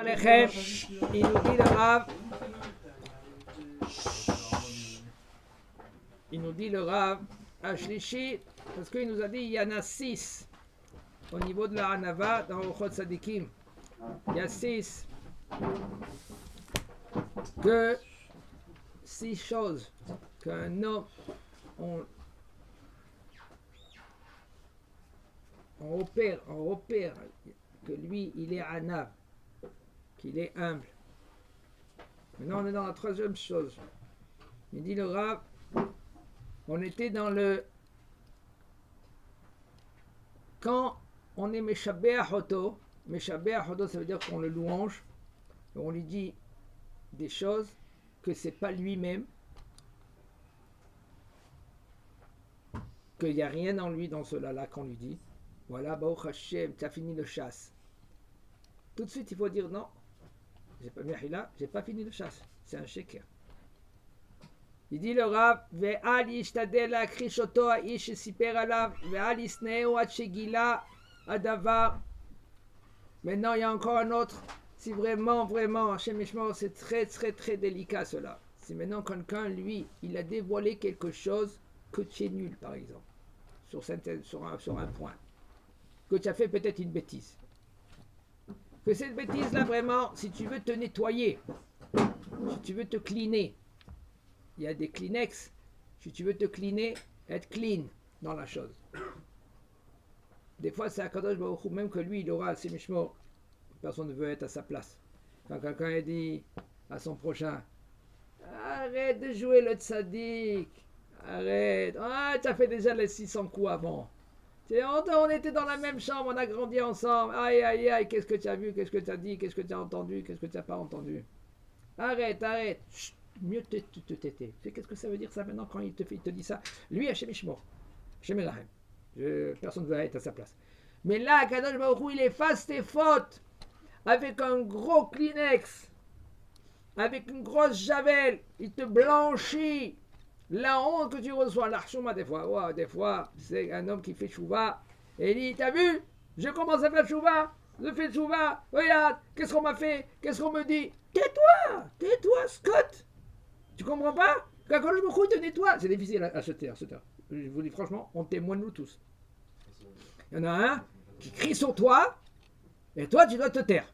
Alechem, il nous dit le Rav, Ashlishi, parce qu'il nous a dit il y en a 6 au niveau de la Hanava dans Ochot Sadikim. Il y a 6 que 6 choses qu'un homme on repère que lui il est Hanav, qu'il est humble. Maintenant on est dans la troisième chose. Il dit le Rav, on était dans le quand on est Meshabeach Oto, Meshabeach Oto ça veut dire qu'on le louange, on lui dit des choses que c'est pas lui-même, qu'il n'y a rien en lui dans cela-là qu'on lui dit. Voilà, Baruch Hashem, tu as fini le chasse. Tout de suite, il faut dire non, j'ai pas fini le chasse, c'est un sheker. Il dit le Rav, Ve'al yishtadel akrish oto ha'ish siper alav, ve'al yisneu ad shegila adavar. Maintenant, il y a encore un autre. Si vraiment, Hashem Yishmor, c'est très, très, très délicat cela. Si maintenant quelqu'un, lui, il a dévoilé quelque chose que tu es nul, par exemple, sur un point, que tu as fait peut-être une bêtise. Que cette bêtise-là, vraiment, si tu veux te nettoyer, si tu veux te cleaner, il y a des Kleenex, si tu veux te cleaner, être clean dans la chose. Des fois, c'est Akadosh Baruch Hu, même que lui, il aura assez mishmor. Personne ne veut être à sa place. Quand quelqu'un dit à son prochain, arrête de jouer le tzaddik, arrête, tu as fait déjà les 600 coups avant. On était dans la même chambre, on a grandi ensemble, aïe, aïe, aïe, qu'est-ce que tu as vu, qu'est-ce que tu as dit, qu'est-ce que tu as entendu, qu'est-ce que tu n'as pas entendu. Arrête. Chut, mieux te têter. Tu sais qu'est-ce que ça veut dire ça maintenant quand il te dit ça? Lui, Hachem Ishmor, Hachem Elachem. Personne ne veut être à sa place. Mais là, Kadosh Baruch Hu, il efface tes fautes avec un gros Kleenex, avec une grosse javel. Il te blanchit la honte que tu reçois. L'archouma, des fois, c'est un homme qui fait chouva et il dit, t'as vu? Je commence à faire chouva. Je fais chouva. Regarde, qu'est-ce qu'on m'a fait? Qu'est-ce qu'on me dit? Tais-toi, Scott. Tu comprends pas? Quand je me te nettoie, c'est difficile à se taire. Je vous dis franchement, on témoigne nous tous. Il y en a un qui crie sur toi, et toi tu dois te taire.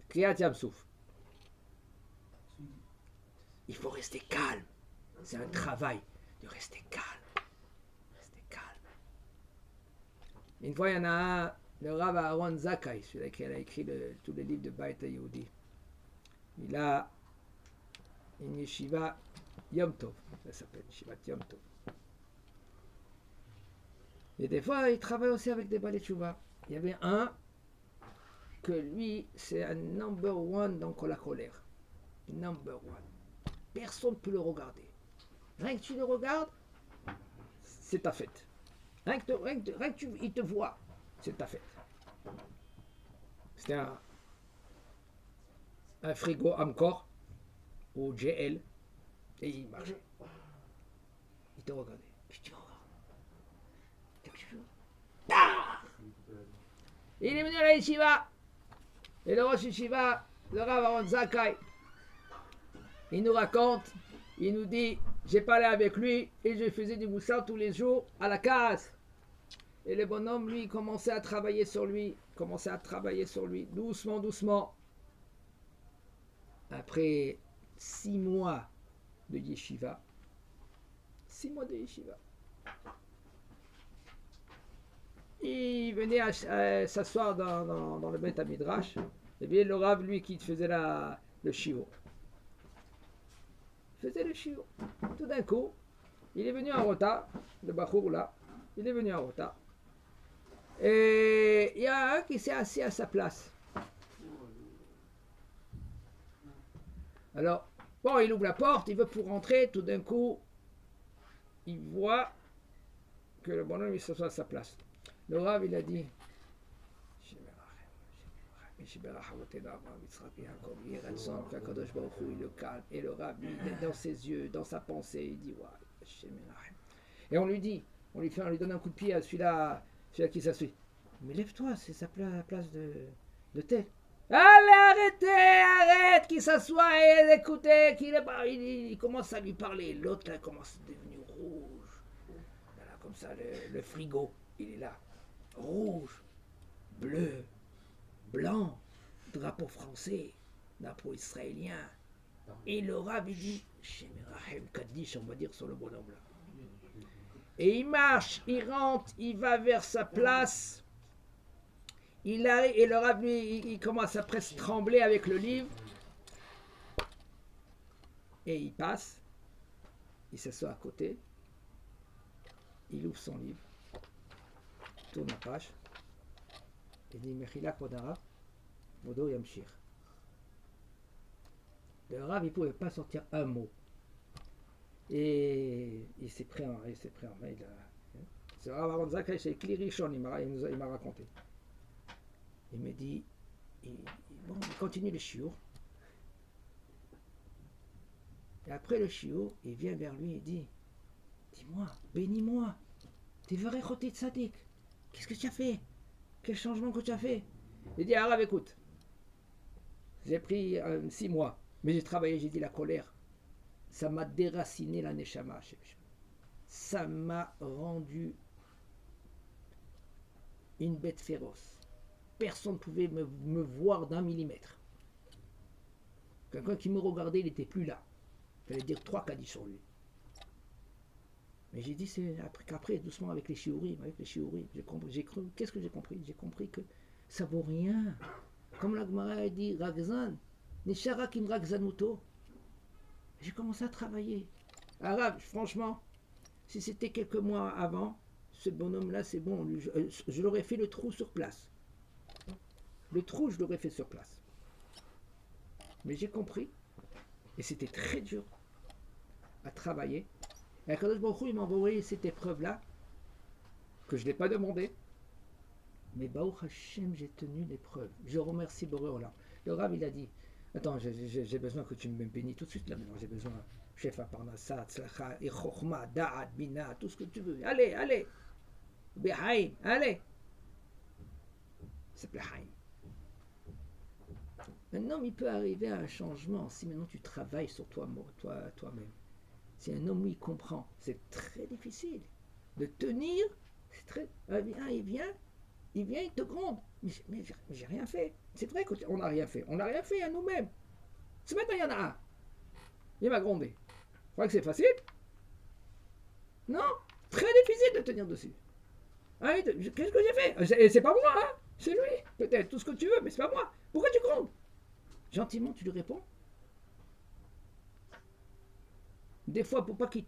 Kriyat Yam Souf. Il faut rester calme. C'est un travail de rester calme. Une fois, il y en a un, le Rav Aaron Zakai, celui qui a écrit tous les livres de Beit Yehudi. Il a une yeshiva Yom Tov, ça s'appelle yeshiva Yom Tov. Et des fois, il travaille aussi avec des balais tchouva. Il y avait un que lui, c'est un number one dans la colère. Number one. Personne ne peut le regarder. Rien que tu le regardes, c'est ta fête. Rien que il te voit, c'est ta fête. C'était un frigo Amcor ou GL et il marchait. Il te regardait. Qu'est-ce que tu regardes? Il est venu à la yeshiva. Et le Rosh Yeshiva, le Rav Aaron Zakai, il nous raconte, il nous dit, j'ai parlé avec lui et je faisais du moussard tous les jours à la case. Et le bonhomme, lui, commençait à travailler sur lui, doucement. Après 6 mois de yeshiva, il venait s'asseoir dans le Beit HaMidrash. Et bien le Rav, lui, qui faisait le shiur. Tout d'un coup, il est venu en retard, le Bachour là, il est venu en retard. Et il y a un qui s'est assis à sa place. Alors, bon, il ouvre la porte, il veut pour rentrer, tout d'un coup, il voit que le bonhomme il s'assoit à sa place. Le Rav, il a dit, il le calme. Et le Rav, il est dans ses yeux, dans sa pensée, il dit, et on lui donne un coup de pied à celui-là qui s'assoit. Mais lève-toi, c'est sa place de thé. Allez, arrêtez, arrête, qu'il s'assoit et écoutez, il commence à lui parler. L'autre, là, commence à devenir rouge. Voilà, comme ça, le frigo, il est là. Rouge, bleu, blanc, drapeau français, drapeau israélien. Et le Rav, il dit, Shemirahem Kaddish, on va dire sur le bonhomme là. Et il marche, il rentre, il va vers sa place. Il arrive, et le Rav, lui, il commence à presque trembler avec le livre. Et il passe, il s'assoit à côté, il ouvre son livre, tourne la page, et dit Mechila Kodara, Vodo Yamshir. Le Rav, il ne pouvait pas sortir un mot. Et il s'est pris en main. C'est Rav Aaron Zakai, c'est Kli Rishon, il m'a raconté. Il me dit, il continue le shiur. Et après le shiur, il vient vers lui et dit, dis-moi, bénis-moi, t'es vrai Choti Tzadik. Qu'est-ce que tu as fait? Quel changement que tu as fait? Il dit, Arabe, écoute, j'ai pris 6 mois, mais j'ai travaillé, j'ai dit la colère. Ça m'a déraciné la neshama. Ça m'a rendu une bête féroce. Personne ne pouvait me voir d'un millimètre. Quelqu'un qui me regardait, il n'était plus là. Il fallait dire 3 caddies sur lui. Mais j'ai dit, c'est qu'après, doucement avec les shiurim, qu'est-ce que j'ai compris? J'ai compris que ça vaut rien. Comme la Gemara a dit, Ragzan, Neshara kim Ragzanuto. J'ai commencé à travailler. Arabe, franchement, si c'était quelques mois avant, ce bonhomme-là, c'est bon, je l'aurais fait le trou sur place. Le trou, je l'aurais fait sur place. Mais j'ai compris, et c'était très dur à travailler. Et Akadosh Baruch Hu, il m'a envoyé cette épreuve-là, que je ne l'ai pas demandé. Mais Baruch Hashem, j'ai tenu l'épreuve. Je remercie Boré Olam. Le Rav, il a dit, attends, j'ai besoin que tu me bénis tout de suite là maintenant. J'ai besoin, Shefa Parnassa, Tzlacha, Chochma, Da'at, Bina, tout ce que tu veux. Allez, allez. Behaim, allez. C'est Behaim. Un homme, il peut arriver à un changement si maintenant tu travailles sur toi-même. Si un homme, lui, comprend, c'est très difficile. De tenir, c'est très... il vient, il te gronde. Mais j'ai rien fait. C'est vrai qu'on n'a rien fait. On n'a rien fait à nous-mêmes. Ce matin, il y en a un. Il m'a grondé. Vous croyez que c'est facile? Non. Très difficile de tenir dessus. Ah, qu'est-ce que j'ai fait? C'est pas moi, hein? C'est lui. Peut-être tout ce que tu veux, mais c'est pas moi. Pourquoi tu grondes? Gentiment, tu lui réponds. Des fois, pour pas qu'il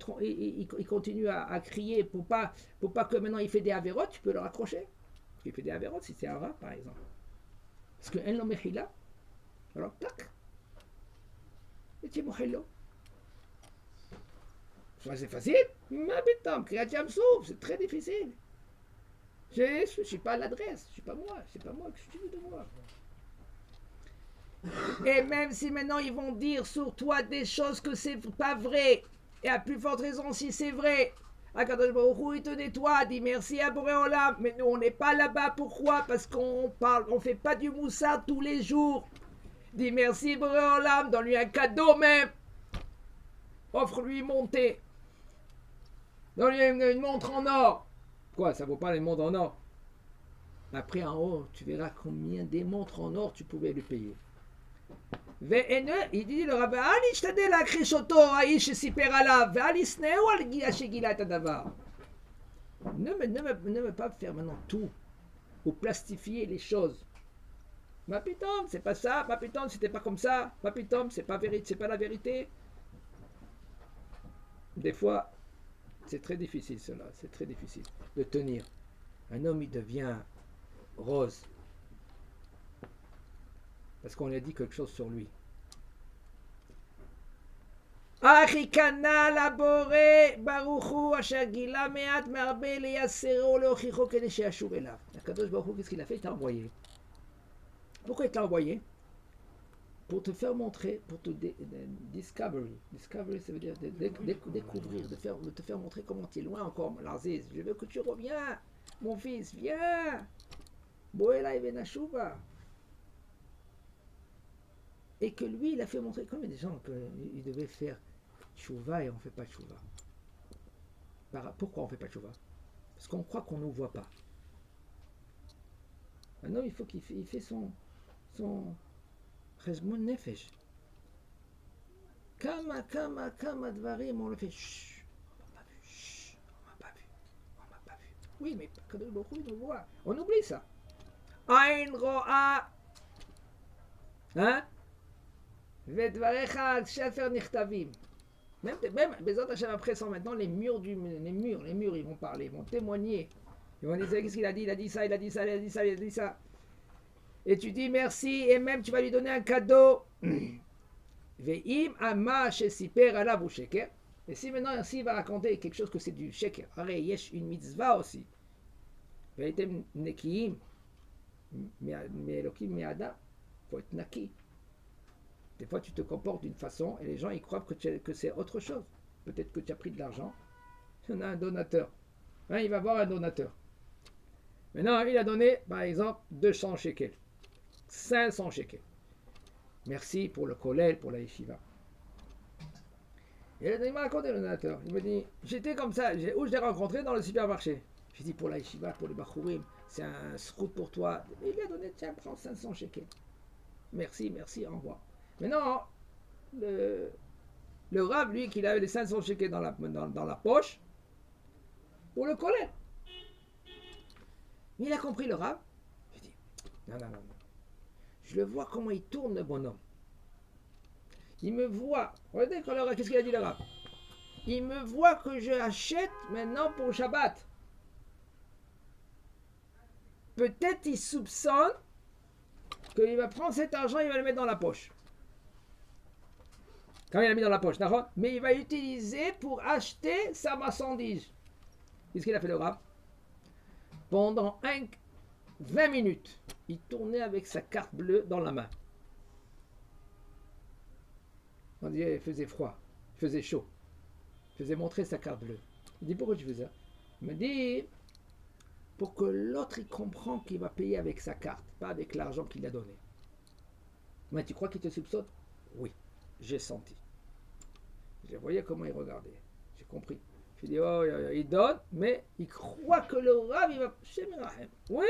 continue à crier, pour pas que maintenant il fait des avérotes, tu peux le raccrocher. Parce qu'il fait des avérotes si c'est un rat, par exemple. Parce que un l'homme est là, alors tac, et tu es mohelo. C'est facile, mais putain, c'est très difficile. Je suis pas à l'adresse, je suis pas moi, c'est pas moi que tu veux de moi. Et même si maintenant ils vont dire sur toi des choses que c'est pas vrai, et à plus forte raison si c'est vrai, Akadosh Baruch Hu, il te nettoie, dit merci à Boré Olam, mais nous on n'est pas là-bas, pourquoi? Parce qu'on fait pas du moussard tous les jours. Dis merci Boré Olam, donne-lui un cadeau même, offre-lui une montée, donne-lui une montre en or. Quoi, ça vaut pas les montres en or? Après en haut, tu verras combien des montres en or tu pouvais lui payer. il dit le rabbin, אל ישתדל להכחיש אותו האיש שסיפר עליו, ואל ישנאו על שגילה את הדבר. Ne me pas faire maintenant tout, ou plastifier les choses. Ma pitom, c'est pas ça, ma pitom, c'était pas comme ça, ma pitom, c'est pas la vérité. Des fois, c'est très difficile cela, c'est très difficile de tenir. Un homme, il devient rose. Parce qu'on a dit quelque chose sur lui. Achikana labore baruchu asher gila me'at me'arbe leyasero leochicho kede she'ashur elav. Akadosh Baruch Hu, qu'est-ce qu'il a fait? Il t'a envoyé. Pourquoi il t'a envoyé? Pour te faire montrer, pour te discovery. Discovery, ça veut dire découvrir, de te faire montrer comment tu es loin encore, l'Aziz. Je veux que tu reviens, mon fils, viens. Boela et Benashuva. Et que lui, il a fait montrer, comme il y a des gens qu'ils devaient faire tchouva et on ne fait pas tchouva. Pourquoi on ne fait pas tchouva? Parce qu'on croit qu'on ne nous voit pas. Maintenant, il faut qu'il fait son cheshbon nefesh. Kama dvarim, on le fait. Chut, on m'a pas vu. Chut, on m'a pas vu. On m'a pas vu. Oui, mais Kadosh Baruch Hu, il nous voit. On oublie ça. Ain ro'a. Hein? Vedvarecha shefer nichtavim. Même Bezat Hashem après ça, maintenant, les murs, ils vont parler, ils vont témoigner. Ils vont dire, qu'est-ce qu'il a dit? Il a dit ça, il a dit ça, il a dit ça, il a dit ça. Et tu dis merci, et même tu vas lui donner un cadeau. Ve'im ama shesiper alav ou sheker. Et si maintenant, s'il va raconter quelque chose que c'est du sheker, arrête, yesh une mitzvah aussi. Ve'etem nekiim, me'elokim me'adam. Il faut être naki. Des fois, tu te comportes d'une façon et les gens ils croient que c'est autre chose. Peut-être que tu as pris de l'argent. Il y en a un donateur. Hein, il va voir un donateur. Maintenant, il a donné, par exemple, 200 shekels. 500 shekels. Merci pour le kollel, pour la yeshiva. Et il m'a raconté le donateur. Il me dit, j'étais comme ça. Où je l'ai rencontré? Dans le supermarché. J'ai dit, pour la yeshiva, pour les bachourim, c'est un srout pour toi. Et il a donné, tiens, prends 500 shekels. Merci, au revoir. Mais non, le Rav, lui, qu'il avait les 500 shekels dans la poche, pour le kollel. Mais il a compris le Rav. Je dis, non. Je le vois comment il tourne, le bonhomme. Il me voit. Regardez qu'est-ce qu'il a dit le Rav. Il me voit que je achète maintenant pour Shabbat. Peut-être il soupçonne qu'il va prendre cet argent et il va le mettre dans la poche. Quand il l'a mis dans la poche, d'accord? Mais il va l'utiliser pour acheter sa marchandise. Qu'est-ce qu'il a fait le Rav? Pendant 20 minutes, il tournait avec sa carte bleue dans la main. On dit il faisait froid, il faisait chaud. Il faisait montrer sa carte bleue. Il dit pourquoi tu fais ça? Il me dit pour que l'autre il comprend qu'il va payer avec sa carte, pas avec l'argent qu'il a donné. Mais tu crois qu'il te soupçonne? Oui. J'ai senti. J'ai voyé comment il regardait. J'ai compris. J'ai dit, oh, il donne, mais il croit que le Rav, il va... Oui.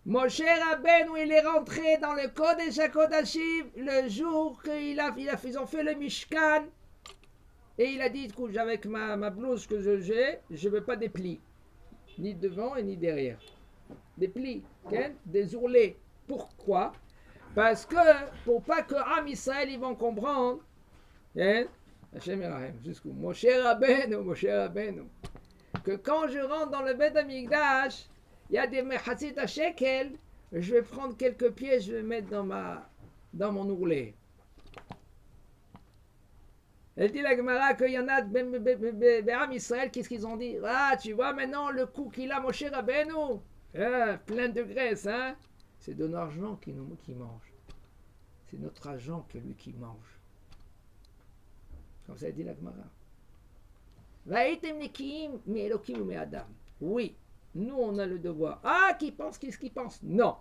Moshe Rabbeinu, il est rentré dans le Kodesh HaKodashim le jour qu'ils ont fait le Mishkan. Et il a dit, écoute, avec ma blouse que j'ai, je ne veux pas des plis. Ni devant et ni derrière. Des plis, okay? Des ourlets. Pourquoi? Parce que, pour pas que Am Israël, ils vont comprendre, Hashem Erahem, jusqu'où Moshe Rabbeinu, que quand je rentre dans le Beth Amikdash, il y a des mechatzit à shekel, je vais prendre quelques pièces, je vais mettre dans mon ourlet. Elle dit la Gemara qu'il y en a Am Israël, qu'est-ce qu'ils ont dit? Ah, tu vois maintenant le coup qu'il a Moshe Rabbeinu, plein de graisse, hein? C'est de notre argent qui mange. C'est notre argent que lui qui mange. Comme ça dit la Gemara. Oui, nous on a le devoir. Ah, qui pense, qu'est-ce qu'il pense? Non.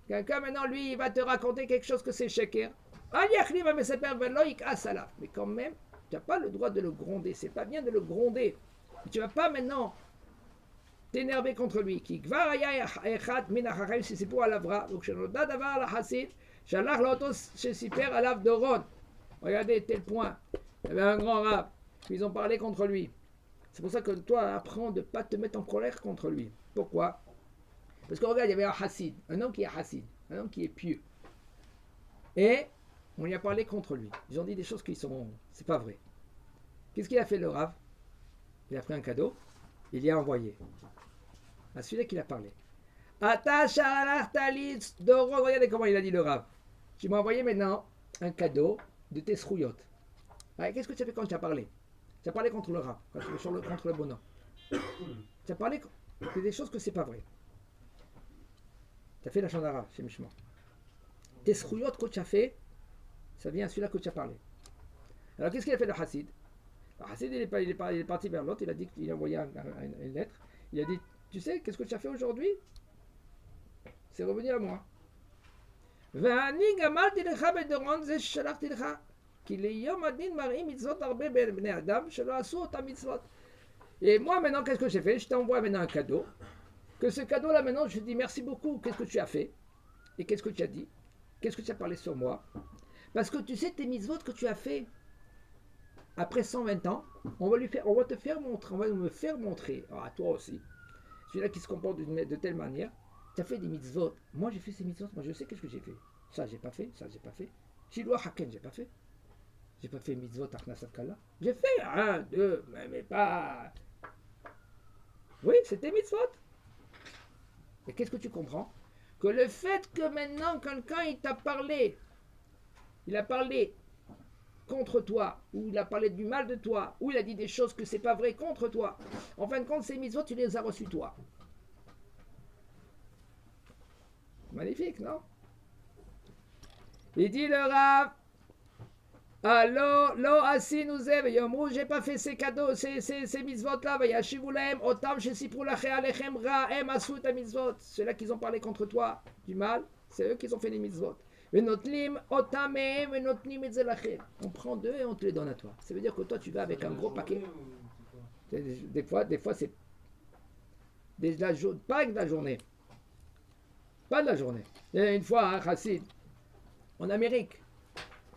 Quelqu'un maintenant, lui, il va te raconter quelque chose que c'est sheker. Mais quand même, tu n'as pas le droit de le gronder. C'est pas bien de le gronder. Tu ne vas pas maintenant t'énerver contre lui. Si c'est pour Alavra, donc je regardez, tel point. Il y avait un grand rab. Ils ont parlé contre lui. C'est pour ça que toi, apprends de ne pas te mettre en colère contre lui. Pourquoi? Parce que regarde, il y avait un hassid, un homme qui est hassid, un homme qui est pieux. Et on lui a parlé contre lui. Ils ont dit des choses qui sont... C'est pas vrai. Qu'est-ce qu'il a fait le rab? Il a pris un cadeau, il y a envoyé. À celui-là qu'il a parlé. Regardez comment il a dit le rab. Tu m'as envoyé maintenant un cadeau de tes srouillottes. Qu'est-ce que tu as fait quand tu as parlé? Tu as parlé contre le rab, contre le bonhomme. Tu as parlé des choses que c'est pas vrai. Tu as fait la chandara chez Mishma. Tes srouillottes que tu as fait, ça vient à celui-là que tu as parlé. Alors qu'est-ce qu'il a fait le Hassid? Le Hassid il est parti vers l'autre, il a dit qu'il a envoyé une lettre. Il a dit Tu sais, qu'est-ce que tu as fait aujourd'hui? C'est revenu à moi. ואני גמלתי לך בדורון זה ששלחתי לך, כי ליום הדין מראים מצוות הרבה בין בני אדם שלא עשו אותם מצוות. Et moi maintenant, qu'est-ce que j'ai fait? Je t'envoie maintenant un cadeau. Que ce cadeau-là maintenant, je te dis merci beaucoup. Qu'est-ce que tu as fait? Et qu'est-ce que tu as dit? Qu'est-ce que tu as parlé sur moi? Parce que tu sais tes mitzvot que tu as fait après 120 ans, on va te faire montrer, on va me faire montrer, alors à toi aussi, celui-là qui se comporte de telle manière, tu as fait des mitzvot. Moi j'ai fait ces mitzvot, moi je sais qu'est-ce que j'ai fait. Ça j'ai pas fait, ça j'ai pas fait. Shiloh Haken, j'ai pas fait. J'ai pas fait mitzvot Akhnasat Kala. J'ai fait un, deux, mais pas. Oui, c'était mitzvot. Et qu'est-ce que tu comprends? Que le fait que maintenant quelqu'un il t'a parlé, il a parlé contre toi, ou il a parlé du mal de toi, ou il a dit des choses que c'est pas vrai contre toi. En fin de compte, ces mitzvot, tu les as reçus toi. Magnifique, non? Il dit le Rav, alors, lo assi nous yomru, j'ai pas fait ces cadeaux, ces mitzvot-là, vayashivulem, otam shesipru lachem alechem ra'em asu ta mitzvot. Ceux-là qui ont parlé contre toi du mal, c'est eux qui ont fait les mitzvot. On prend deux et on te les donne à toi. Ça veut dire que toi, tu vas avec un gros paquet. Des fois c'est pas de la journée. Pas de la journée. Il y a une fois, un chassid, en Amérique.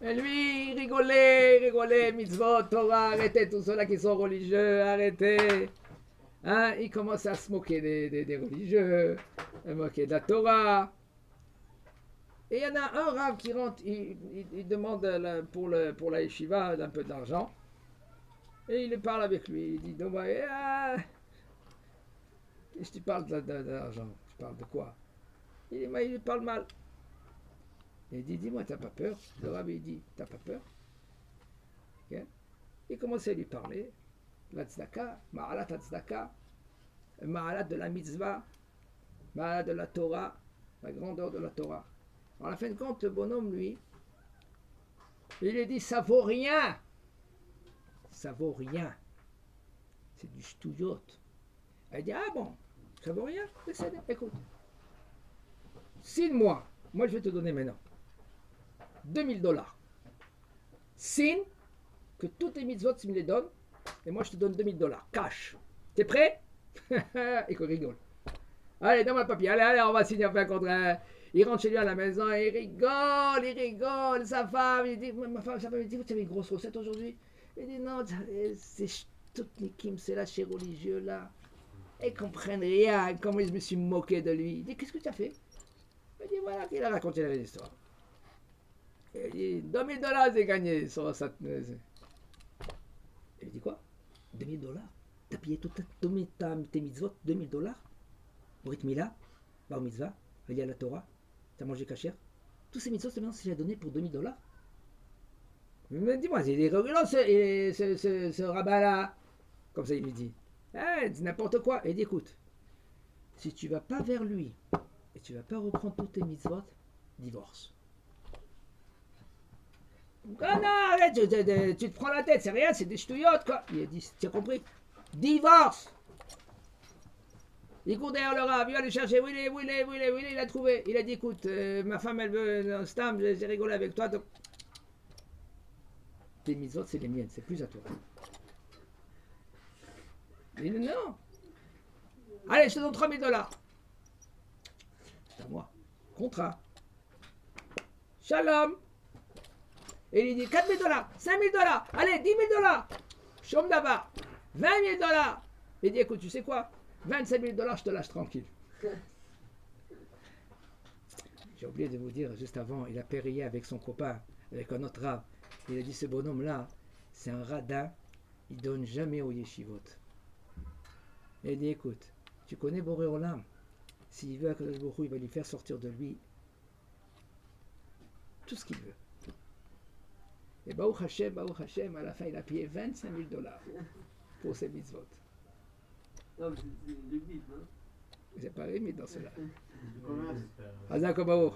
Et lui, il rigolait, mitzvot, Torah, arrêtez, tous ceux-là qui sont religieux, arrêtez. Hein, il commence à se moquer des religieux, à se moquer de la Torah. Et il y en a un Rav qui rentre, il demande pour la yeshiva un peu d'argent. Et il parle avec lui. Il dit, qu'est-ce que tu parles d'argent? Tu parles de quoi? Il parle mal. Et il dit, dis-moi, t'as pas peur? Le Rav, il dit, t'as pas peur? Okay. Il commence à lui parler. La tzedaka, ma'alat tzedaka, ma'alat de la mitzvah, ma'alat de la Torah, la grandeur de la Torah. En la fin de compte, le bonhomme, lui, il lui dit, ça vaut rien. Ça vaut rien. C'est du shtouyot. Elle dit, ah bon, ça vaut rien? Écoute, signe-moi. Moi, je vais te donner maintenant $2000. Signe que tous tes mitzvot, tu me les donnes, et moi, je te donne $2000. Cash. T'es prêt? Et qu'on rigole. Allez, donne-moi le papier. Allez, on va signer un contrat. Il rentre chez lui à la maison, il rigole, sa femme, il dit, sa femme, il dit, vous avez une grosse recette aujourd'hui? Il dit, non, c'est Shtutnikim, c'est là, chez religieux, là. Ils comprennent rien, comment je me suis moqué de lui. Il dit, qu'est-ce que tu as fait? Il dit, voilà, il a raconté la histoire. Il dit, $2000, j'ai gagné sur ça. Il dit, quoi? $2000? T'as payé tes mitzvot, $2000? Brit Mila, Bar Mitzvah, il y a la Torah. T'as mangé cachère? Tous ces mitzvot, c'est j'ai donné pour $2000. Mais dis-moi, il est rigolo ce rabbin-là. Comme ça, il lui dit. Eh, dis n'importe quoi. Et il dit, écoute, si tu vas pas vers lui et tu vas pas reprendre tous tes mitzvot, divorce. Ah non, arrête, tu te prends la tête, c'est rien, c'est des ch'touillottes, quoi. Il a dit, tu as compris? Divorce! Il court derrière le Rav, il va aller chercher, où il est, il a trouvé. Il a dit, écoute, ma femme, elle veut un stam, j'ai rigolé avec toi, donc... Tes mitzvot, c'est les miennes, c'est plus à toi. Il dit, non. Allez, je te donne $3000. C'est à moi. Contrat. Shalom. Et il dit, $4000, $5000, allez, $10 000. Chom d'abord. $20 000. Il dit, écoute, tu sais quoi? $25 000, je te lâche tranquille. J'ai oublié de vous dire, juste avant, il a périé avec son copain, avec un autre rab. Il a dit, ce bonhomme-là, c'est un radin, il donne jamais au yeshivot. Et il dit, écoute, tu connais Boré Olam, s'il veut, il va lui faire sortir de lui tout ce qu'il veut. Et Baruch Hashem, à la fin, il a payé $25 000 pour ses mitzvot. Non, c'est le vide, non? C'est pas limite dans cela. Hazak Baruch.